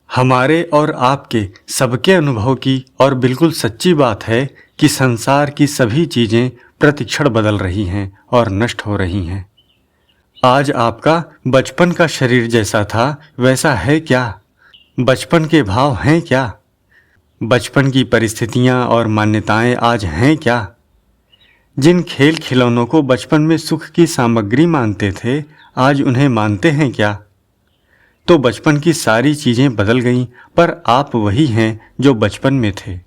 हमारे और आपके सबके अनुभव की और बिल्कुल सच्ची बात है कि संसार की सभी चीजें प्रतिक्षण बदल रही हैं और नष्ट हो रही हैं। आज आपका बचपन का शरीर जैसा था वैसा है क्या? बचपन के भाव हैं क्या? बचपन की परिस्थितियां और मान्यताएं आज हैं क्या? जिन खेल खिलौनों को बचपन में सुख की सामग्री मानते थे, आज उन्हें मानते हैं क्या? तो बचपन की सारी चीजें बदल गईं, पर आप वही हैं जो बचपन में थे।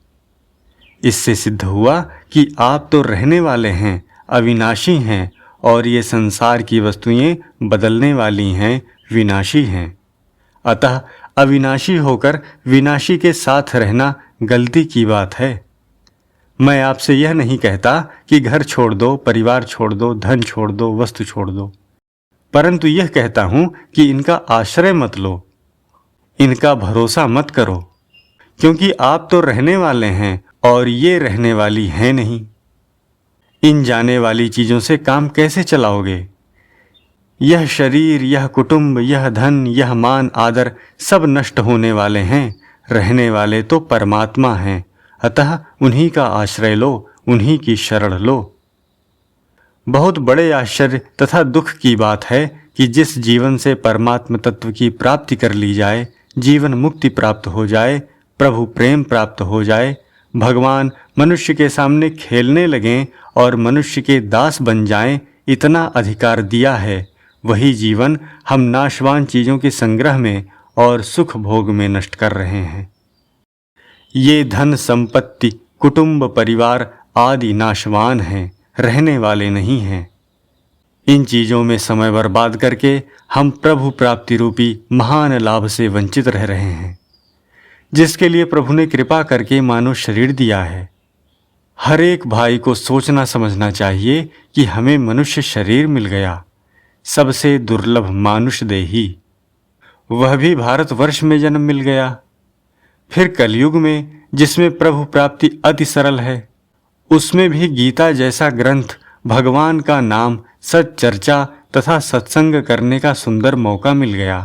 इससे सिद्ध हुआ कि आप तो रहने वाले हैं, अविनाशी हैं, और ये संसार की वस्तुएं बदलने वाली हैं, विनाशी हैं। अतः अविनाशी होकर विनाशी के साथ रहना गलती की बात है। मैं आपसे यह नहीं कहता कि घर छोड़ दो, परिवार छोड़ दो, धन छोड़ दो, वस्तु छोड़ दो, परंतु यह कहता हूं कि इनका आश्रय मत लो, इनका भरोसा मत करो, क्योंकि आप तो रहने वाले हैं और ये रहने वाली हैं नहीं। इन जाने वाली चीजों से काम कैसे चलाओगे? यह शरीर, यह कुटुंब, यह धन, यह मान आदर सब नष्ट होने वाले हैं, रहने वाले तो परमात्मा हैं। अतः उन्हीं का आश्रय लो, उन्हीं की शरण लो। बहुत बड़े आश्चर्य तथा दुख की बात है कि जिस जीवन से परमात्म तत्व की प्राप्ति कर ली जाए, जीवन मुक्ति प्राप्त हो जाए, प्रभु प्रेम प्राप्त हो जाए, भगवान मनुष्य के सामने खेलने लगें और मनुष्य के दास बन जाएं, इतना अधिकार दिया है, वही जीवन हम नाशवान चीजों के संग्रह में और सुख भोग में नष्ट कर रहे हैं। ये धन संपत्ति, कुटुंब, परिवार आदि नाशवान हैं, रहने वाले नहीं हैं। इन चीजों में समय बर्बाद करके हम प्रभु प्राप्ति रूपी महान लाभ से वंचित रह रहे हैं, जिसके लिए प्रभु ने कृपा करके मानव शरीर दिया है। हर एक भाई को सोचना समझना चाहिए कि हमें मनुष्य शरीर मिल गया, सबसे दुर्लभ मानुष देही, वह भी भारतवर्ष में जन्म मिल गया। फिर कलयुग में, जिसमें प्रभु प्राप्ति अति सरल है, उसमें भी गीता जैसा ग्रंथ, भगवान का नाम, सच चर्चा तथा सत्संग करने का सुंदर मौका मिल गया।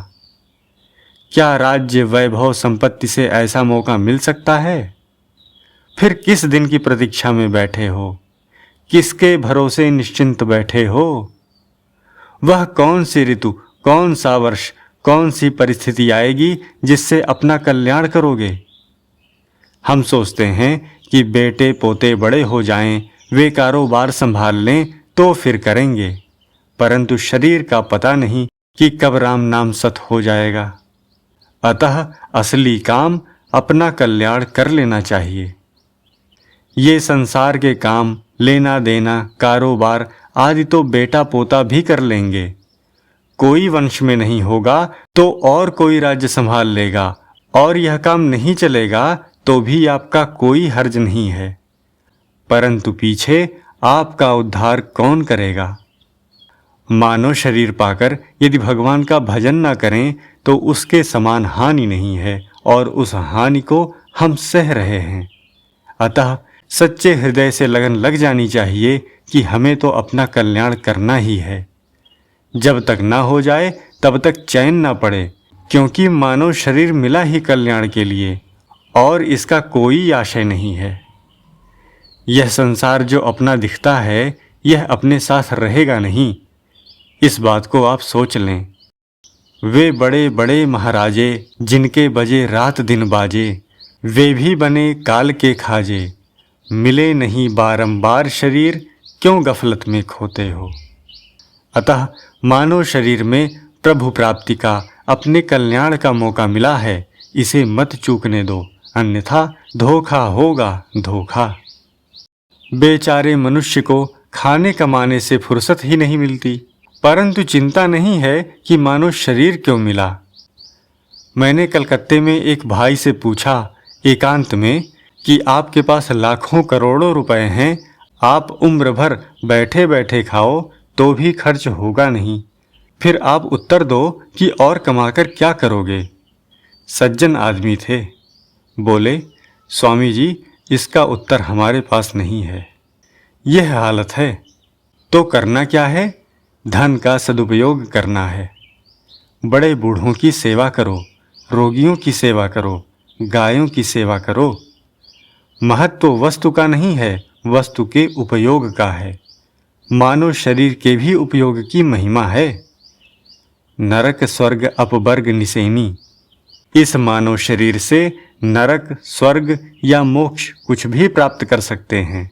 क्या राज्य, वैभव, संपत्ति से ऐसा मौका मिल सकता है? फिर किस दिन की प्रतीक्षा में बैठे हो? किसके भरोसे निश्चिंत बैठे हो? वह कौन सी ऋतु, कौन सा वर्ष, कौन सी परिस्थिति आएगी जिससे अपना कल्याण करोगे? हम सोचते हैं कि बेटे पोते बड़े हो जाएं, वे कारोबार संभाल लें तो फिर करेंगे, परंतु शरीर का पता नहीं कि कब राम नाम सत हो जाएगा। अतः असली काम अपना कल्याण कर लेना चाहिए। ये संसार के काम, लेना देना, कारोबार आदि तो बेटा पोता भी कर लेंगे। कोई वंश में नहीं होगा तो और कोई राज्य संभाल लेगा, और यह काम नहीं चलेगा तो भी आपका कोई हर्ज नहीं है, परंतु पीछे आपका उद्धार कौन करेगा? मानव शरीर पाकर यदि भगवान का भजन न करें तो उसके समान हानि नहीं है, और उस हानि को हम सह रहे हैं। अतः सच्चे हृदय से लगन लग जानी चाहिए कि हमें तो अपना कल्याण करना ही है। जब तक ना हो जाए तब तक चैन ना पड़े, क्योंकि मानव शरीर मिला ही कल्याण के लिए, और इसका कोई आशय नहीं है। यह संसार जो अपना दिखता है, यह अपने साथ रहेगा नहीं, इस बात को आप सोच लें। वे बड़े बड़े महाराजे, जिनके बजे रात दिन बाजे, वे भी बने काल के खाजे, मिले नहीं बारंबार शरीर, क्यों गफलत में खोते हो? अतः मानव शरीर में प्रभु प्राप्ति का, अपने कल्याण का मौका मिला है, इसे मत चूकने दो, अन्यथा धोखा होगा, धोखा। बेचारे मनुष्य को खाने कमाने से फुर्सत ही नहीं मिलती, परंतु चिंता नहीं है कि मानो शरीर क्यों मिला। मैंने कलकत्ते में एक भाई से पूछा एकांत में कि आपके पास लाखों करोड़ों रुपए हैं, आप उम्र भर बैठे बैठे खाओ तो भी खर्च होगा नहीं, फिर आप उत्तर दो कि और कमाकर क्या करोगे? सज्जन आदमी थे, बोले, स्वामी जी, इसका उत्तर हमारे पास नहीं है। यह हालत है तो करना क्या है? धन का सदुपयोग करना है। बड़े बूढ़ों की सेवा करो, रोगियों की सेवा करो, गायों की सेवा करो। महत्व तो वस्तु का नहीं है, वस्तु के उपयोग का है। मानव शरीर के भी उपयोग की महिमा है। नरक स्वर्ग अपवर्ग निसेनी। इस मानव शरीर से नरक, स्वर्ग या मोक्ष कुछ भी प्राप्त कर सकते हैं।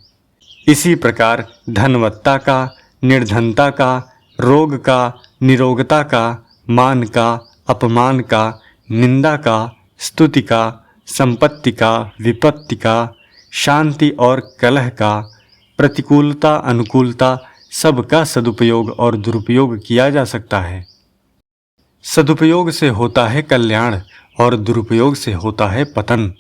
इसी प्रकार धनवत्ता का, निर्धनता का, रोग का, निरोगता का, मान का, अपमान का, निंदा का, स्तुति का, संपत्ति का, विपत्ति का, शांति और कलह का, प्रतिकूलता, अनुकूलता, सबका सदुपयोग और दुरुपयोग किया जा सकता है। सदुपयोग से होता है कल्याण और दुरुपयोग से होता है पतन।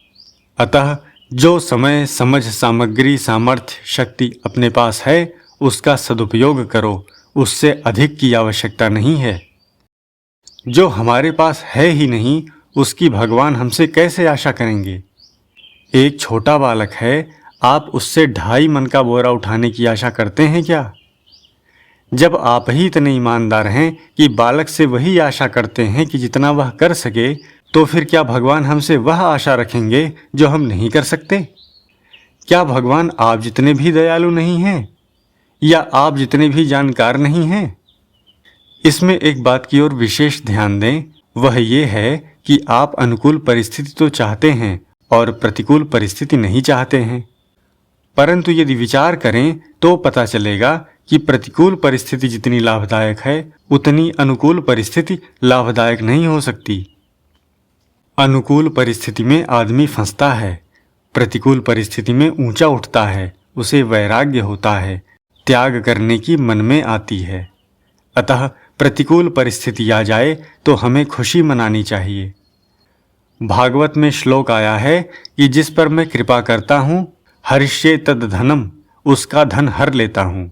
अतः जो समय, समझ, सामग्री, सामर्थ्य, शक्ति अपने पास है उसका सदुपयोग करो, उससे अधिक की आवश्यकता नहीं है। जो हमारे पास है ही नहीं उसकी भगवान हमसे कैसे आशा करेंगे। एक छोटा बालक है, आप उससे 2.5 मन का बोरा उठाने की आशा करते हैं क्या? जब आप ही इतने ईमानदार हैं कि बालक से वही आशा करते हैं कि जितना वह कर सके, तो फिर क्या भगवान हमसे वह आशा रखेंगे जो हम नहीं कर सकते? क्या भगवान आप जितने भी दयालु नहीं हैं या आप जितने भी जानकार नहीं हैं? इसमें एक बात की ओर विशेष ध्यान दें, वह ये है कि आप अनुकूल परिस्थिति तो चाहते हैं और प्रतिकूल परिस्थिति नहीं चाहते हैं। परंतु यदि विचार करें तो पता चलेगा कि प्रतिकूल परिस्थिति जितनी लाभदायक है उतनी अनुकूल परिस्थिति लाभदायक नहीं हो सकती। अनुकूल परिस्थिति में आदमी फंसता है, प्रतिकूल परिस्थिति में ऊंचा उठता है, उसे वैराग्य होता है, त्याग करने की मन में आती है। अतः प्रतिकूल परिस्थिति आ जाए तो हमें खुशी मनानी चाहिए। भागवत में श्लोक आया है कि जिस पर मैं कृपा करता हूँ, हरिष्ये तद धनम, उसका धन हर लेता हूँ।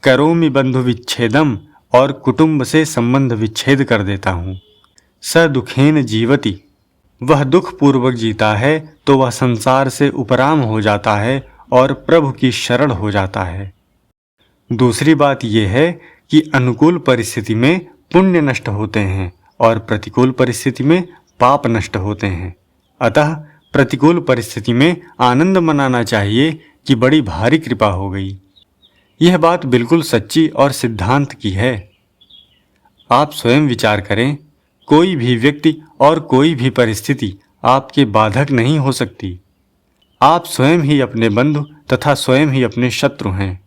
करोमि बंधु विच्छेदम, और कुटुंब से संबंध विच्छेद कर देता हूँ। स दुखेन जीवति, वह दुख पूर्वक जीता है तो वह संसार से उपराम हो जाता है और प्रभु की शरण हो जाता है। दूसरी बात यह है कि अनुकूल परिस्थिति में पुण्य नष्ट होते हैं और प्रतिकूल परिस्थिति में पाप नष्ट होते हैं। अतः प्रतिकूल परिस्थिति में आनंद मनाना चाहिए कि बड़ी भारी कृपा हो गई। यह बात बिल्कुल सच्ची और सिद्धांत की है। आप स्वयं विचार करें, कोई भी व्यक्ति और कोई भी परिस्थिति आपके बाधक नहीं हो सकती। आप स्वयं ही अपने बंधु तथा स्वयं ही अपने शत्रु हैं।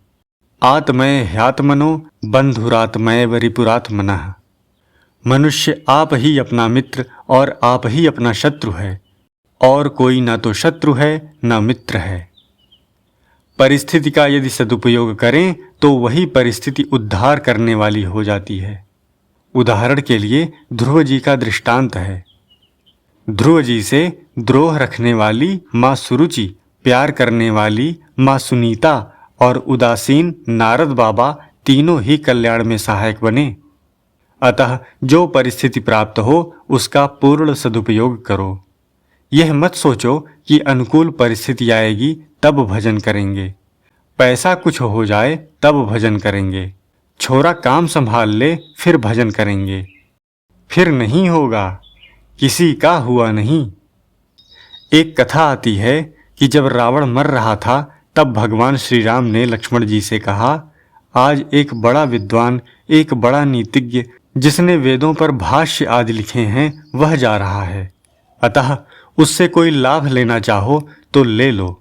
आत्मय ह्यात्मनो बंधुरात्मय वरिपुरात्मनः। मनुष्य आप ही अपना मित्र और आप ही अपना शत्रु है, और कोई ना तो शत्रु है ना मित्र है। परिस्थिति का यदि सदुपयोग करें तो वही परिस्थिति उद्धार करने वाली हो जाती है। उदाहरण के लिए ध्रुव जी का दृष्टांत है। ध्रुव जी से द्रोह रखने वाली माँ सुरुचि, प्यार करने वाली माँ सुनीता और उदासीन नारद बाबा तीनों ही कल्याण में सहायक बने। अतः जो परिस्थिति प्राप्त हो उसका पूर्ण सदुपयोग करो। यह मत सोचो कि अनुकूल परिस्थिति आएगी तब भजन करेंगे, पैसा कुछ हो जाए तब भजन करेंगे, छोरा काम संभाल ले फिर भजन करेंगे। फिर नहीं होगा, किसी का हुआ नहीं। एक कथा आती है कि जब रावण मर रहा था तब भगवान श्री राम ने लक्ष्मण जी से कहा, आज एक बड़ा विद्वान, एक बड़ा नीतिज्ञ जिसने वेदों पर भाष्य आदि लिखे हैं वह जा रहा है, अतः उससे कोई लाभ लेना चाहो तो ले लो।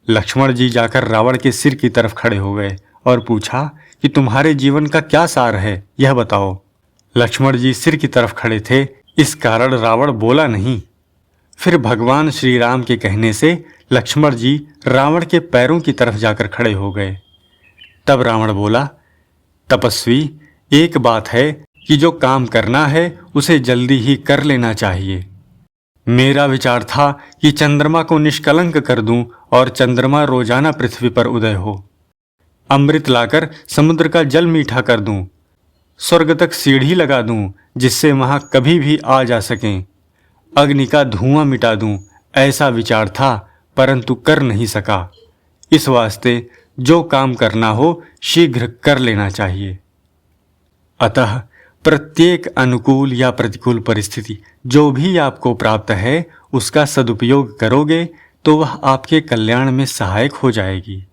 लक्ष्मण जी जाकर रावण के सिर की तरफ खड़े हो गए और पूछा कि तुम्हारे जीवन का क्या सार है, यह बताओ। लक्ष्मण जी सिर की तरफ खड़े थे, इस कारण रावण बोला नहीं। फिर भगवान श्री राम के कहने से लक्ष्मण जी रावण के पैरों की तरफ जाकर खड़े हो गए। तब रावण बोला, तपस्वी, एक बात है कि जो काम करना है उसे जल्दी ही कर लेना चाहिए। मेरा विचार था कि चंद्रमा को निष्कलंक कर दूं और चंद्रमा रोजाना पृथ्वी पर उदय हो। अमृत लाकर समुद्र का जल मीठा कर दूं, स्वर्ग तक सीढ़ी लगा दूं जिससे वहां कभी भी आ जा सकें, अग्नि का धुआं मिटा दूं, ऐसा विचार था, परंतु कर नहीं सका। इस वास्ते जो काम करना हो शीघ्र कर लेना चाहिए। अतः प्रत्येक अनुकूल या प्रतिकूल परिस्थिति जो भी आपको प्राप्त है उसका सदुपयोग करोगे तो वह आपके कल्याण में सहायक हो जाएगी।